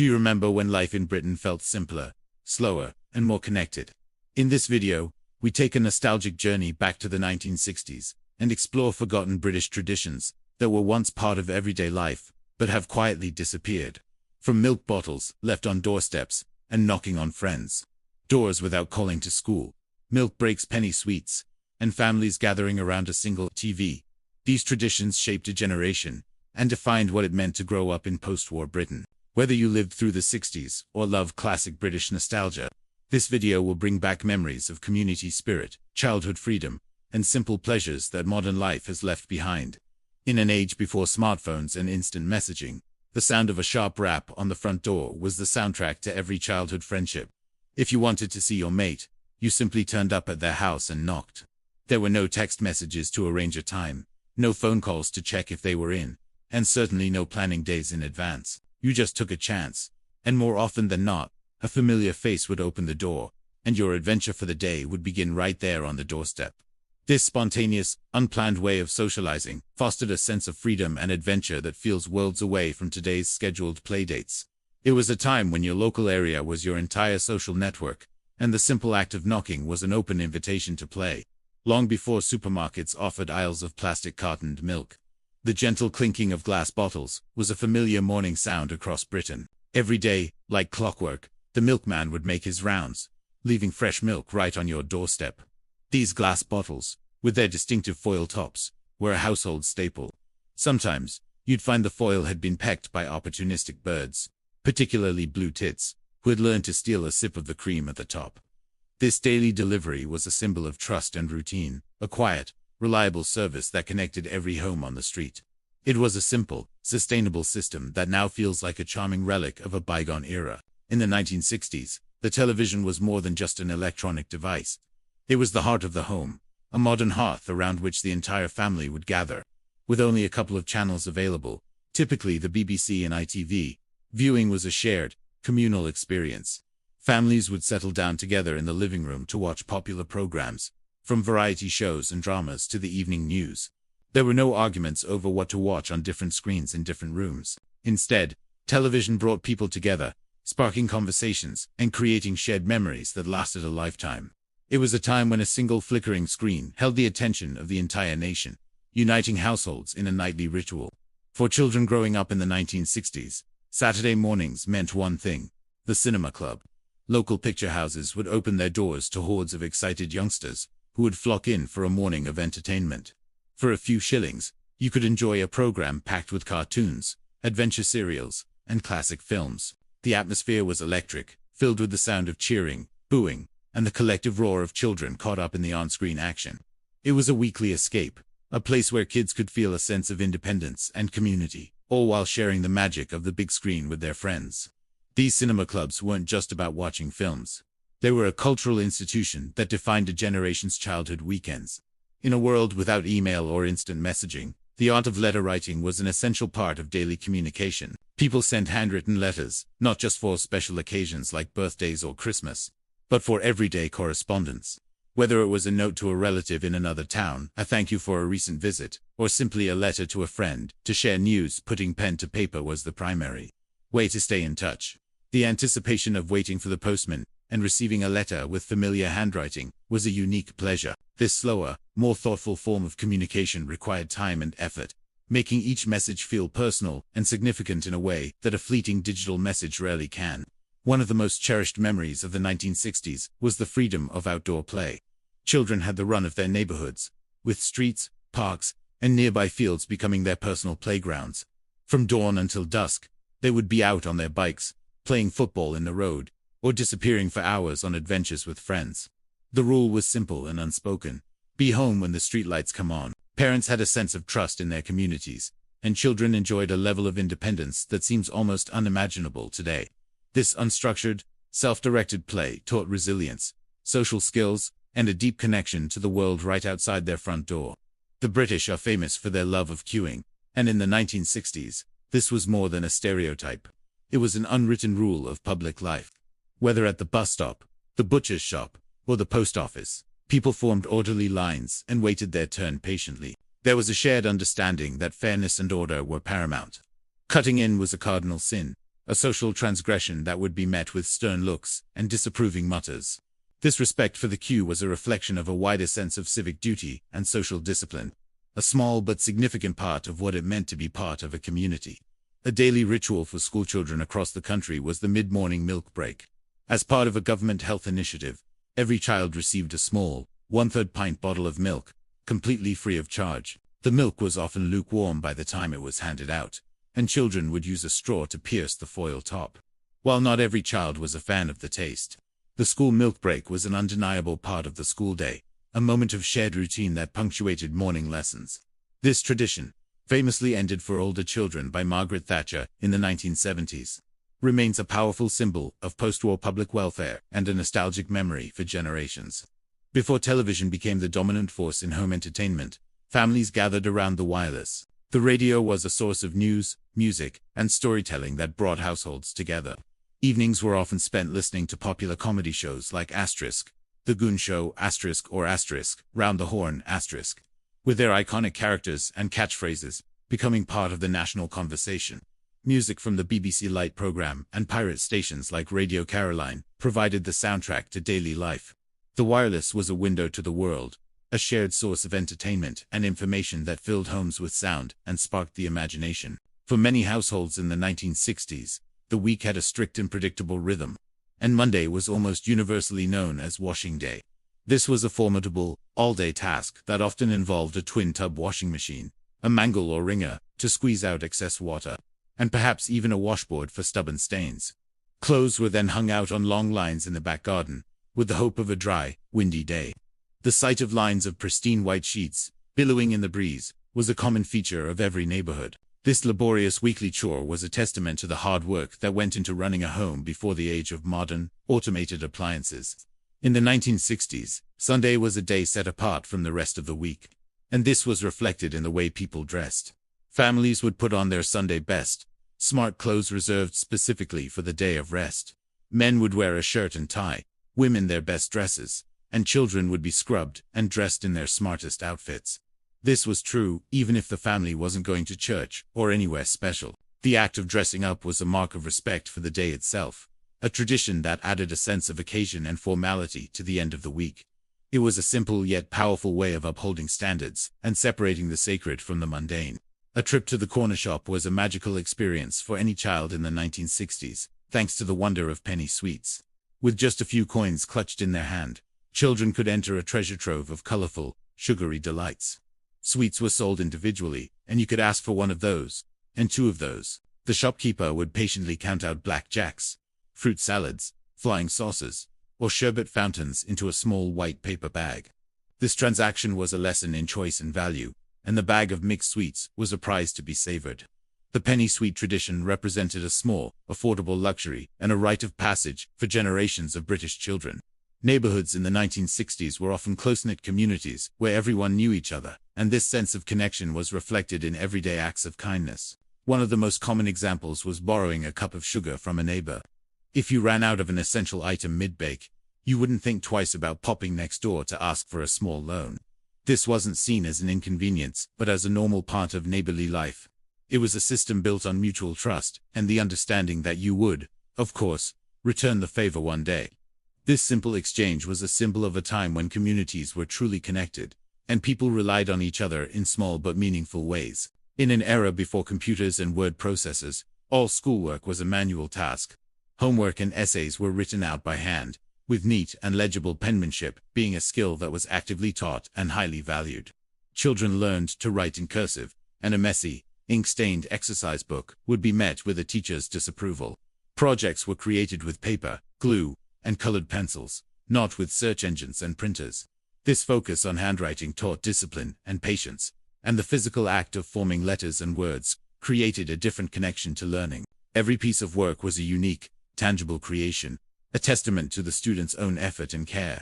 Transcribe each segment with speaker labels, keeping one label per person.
Speaker 1: Do you remember when life in Britain felt simpler, slower, and more connected? In this video, we take a nostalgic journey back to the 1960s and explore forgotten British traditions that were once part of everyday life, but have quietly disappeared. From milk bottles left on doorsteps and knocking on friends, doors without calling to school, milk breaks, penny sweets, and families gathering around a single TV. These traditions shaped a generation and defined what it meant to grow up in post-war Britain. Whether you lived through the 60s or love classic British nostalgia, this video will bring back memories of community spirit, childhood freedom, and simple pleasures that modern life has left behind. In an age before smartphones and instant messaging, the sound of a sharp rap on the front door was the soundtrack to every childhood friendship. If you wanted to see your mate, you simply turned up at their house and knocked. There were no text messages to arrange a time, no phone calls to check if they were in, and certainly no planning days in advance. You just took a chance, and more often than not, a familiar face would open the door, and your adventure for the day would begin right there on the doorstep. This spontaneous, unplanned way of socializing fostered a sense of freedom and adventure that feels worlds away from today's scheduled playdates. It was a time when your local area was your entire social network, and the simple act of knocking was an open invitation to play. Long before supermarkets offered aisles of plastic cartoned milk, the gentle clinking of glass bottles was a familiar morning sound across Britain. Every day, like clockwork, the milkman would make his rounds, leaving fresh milk right on your doorstep. These glass bottles, with their distinctive foil tops, were a household staple. Sometimes, you'd find the foil had been pecked by opportunistic birds, particularly blue tits, who had learned to steal a sip of the cream at the top. This daily delivery was a symbol of trust and routine, a quiet, reliable service that connected every home on the street. It was a simple, sustainable system that now feels like a charming relic of a bygone era. In the 1960s, the television was more than just an electronic device. It was the heart of the home, a modern hearth around which the entire family would gather. With only a couple of channels available, typically the BBC and ITV, viewing was a shared, communal experience. Families would settle down together in the living room to watch popular programs, from variety shows and dramas to the evening news. There were no arguments over what to watch on different screens in different rooms. Instead, television brought people together, sparking conversations and creating shared memories that lasted a lifetime. It was a time when a single flickering screen held the attention of the entire nation, uniting households in a nightly ritual. For children growing up in the 1960s, Saturday mornings meant one thing: the cinema club. Local picture houses would open their doors to hordes of excited youngsters who would flock in for a morning of entertainment. For a few shillings, you could enjoy a program packed with cartoons, adventure serials, and classic films. The atmosphere was electric, filled with the sound of cheering, booing, and the collective roar of children caught up in the on-screen action. It was a weekly escape, a place where kids could feel a sense of independence and community, all while sharing the magic of the big screen with their friends. These cinema clubs weren't just about watching films. They were a cultural institution that defined a generation's childhood weekends. In a world without email or instant messaging, the art of letter writing was an essential part of daily communication. People sent handwritten letters, not just for special occasions like birthdays or Christmas, but for everyday correspondence. Whether it was a note to a relative in another town, a thank you for a recent visit, or simply a letter to a friend to share news, putting pen to paper was the primary way to stay in touch. The anticipation of waiting for the postman and receiving a letter with familiar handwriting was a unique pleasure. This slower, more thoughtful form of communication required time and effort, making each message feel personal and significant in a way that a fleeting digital message rarely can. One of the most cherished memories of the 1960s was the freedom of outdoor play. Children had the run of their neighborhoods, with streets, parks, and nearby fields becoming their personal playgrounds. From dawn until dusk, they would be out on their bikes, playing football in the road, or disappearing for hours on adventures with friends. The rule was simple and unspoken: be home when the streetlights come on. Parents had a sense of trust in their communities, and children enjoyed a level of independence that seems almost unimaginable today. This unstructured, self-directed play taught resilience, social skills, and a deep connection to the world right outside their front door. The British are famous for their love of queuing, and in the 1960s, this was more than a stereotype. It was an unwritten rule of public life. Whether at the bus stop, the butcher's shop, or the post office, people formed orderly lines and waited their turn patiently. There was a shared understanding that fairness and order were paramount. Cutting in was a cardinal sin, a social transgression that would be met with stern looks and disapproving mutters. This respect for the queue was a reflection of a wider sense of civic duty and social discipline, a small but significant part of what it meant to be part of a community. A daily ritual for schoolchildren across the country was the mid-morning milk break. As part of a government health initiative, every child received a small, 1/3 pint bottle of milk, completely free of charge. The milk was often lukewarm by the time it was handed out, and children would use a straw to pierce the foil top. While not every child was a fan of the taste, the school milk break was an undeniable part of the school day, a moment of shared routine that punctuated morning lessons. This tradition, famously ended for older children by Margaret Thatcher in the 1970s, remains a powerful symbol of post-war public welfare and a nostalgic memory for generations. Before television became the dominant force in home entertainment, families gathered around the wireless. The radio was a source of news, music, and storytelling that brought households together. Evenings were often spent listening to popular comedy shows like Asterisk, The Goon Show, or Round the Horn, with their iconic characters and catchphrases becoming part of the national conversation. Music from the BBC Light program and pirate stations like Radio Caroline provided the soundtrack to daily life. The wireless was a window to the world, a shared source of entertainment and information that filled homes with sound and sparked the imagination. For many households in the 1960s, the week had a strict and predictable rhythm, and Monday was almost universally known as washing day. This was a formidable, all-day task that often involved a twin-tub washing machine, a mangle or wringer to squeeze out excess water, and perhaps even a washboard for stubborn stains. Clothes were then hung out on long lines in the back garden, with the hope of a dry, windy day. The sight of lines of pristine white sheets, billowing in the breeze, was a common feature of every neighborhood. This laborious weekly chore was a testament to the hard work that went into running a home before the age of modern, automated appliances. In the 1960s, Sunday was a day set apart from the rest of the week, and this was reflected in the way people dressed. Families would put on their Sunday best, smart clothes reserved specifically for the day of rest. Men would wear a shirt and tie, women their best dresses, and children would be scrubbed and dressed in their smartest outfits. This was true even if the family wasn't going to church or anywhere special. The act of dressing up was a mark of respect for the day itself, a tradition that added a sense of occasion and formality to the end of the week. It was a simple yet powerful way of upholding standards and separating the sacred from the mundane. A trip to the corner shop was a magical experience for any child in the 1960s, thanks to the wonder of penny sweets. With just a few coins clutched in their hand, children could enter a treasure trove of colorful, sugary delights. Sweets were sold individually, and you could ask for one of those, and two of those. The shopkeeper would patiently count out blackjacks, fruit salads, flying saucers, or sherbet fountains into a small white paper bag. This transaction was a lesson in choice and value, and the bag of mixed sweets was a prize to be savored. The penny sweet tradition represented a small, affordable luxury and a rite of passage for generations of British children. Neighborhoods in the 1960s were often close-knit communities where everyone knew each other, and this sense of connection was reflected in everyday acts of kindness. One of the most common examples was borrowing a cup of sugar from a neighbor. If you ran out of an essential item mid-bake, you wouldn't think twice about popping next door to ask for a small loan. This wasn't seen as an inconvenience, but as a normal part of neighborly life. It was a system built on mutual trust and the understanding that you would, of course, return the favor one day. This simple exchange was a symbol of a time when communities were truly connected, and people relied on each other in small but meaningful ways. In an era before computers and word processors, all schoolwork was a manual task. Homework and essays were written out by hand, with neat and legible penmanship being a skill that was actively taught and highly valued. Children learned to write in cursive, and a messy, ink-stained exercise book would be met with a teacher's disapproval. Projects were created with paper, glue, and colored pencils, not with search engines and printers. This focus on handwriting taught discipline and patience, and the physical act of forming letters and words created a different connection to learning. Every piece of work was a unique, tangible creation, a testament to the student's own effort and care.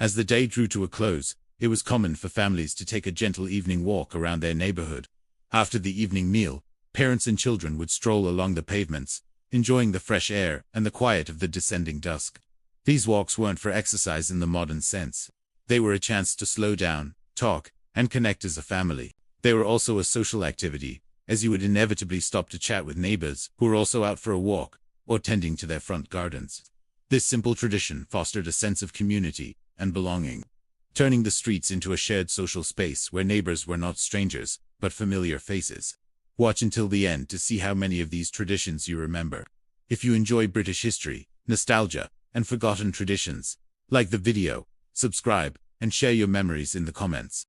Speaker 1: As the day drew to a close, it was common for families to take a gentle evening walk around their neighborhood. After the evening meal, parents and children would stroll along the pavements, enjoying the fresh air and the quiet of the descending dusk. These walks weren't for exercise in the modern sense. They were a chance to slow down, talk, and connect as a family. They were also a social activity, as you would inevitably stop to chat with neighbors who were also out for a walk, or tending to their front gardens. This simple tradition fostered a sense of community and belonging, turning the streets into a shared social space where neighbors were not strangers, but familiar faces. Watch until the end to see how many of these traditions you remember. If you enjoy British history, nostalgia, and forgotten traditions, like the video, subscribe, and share your memories in the comments.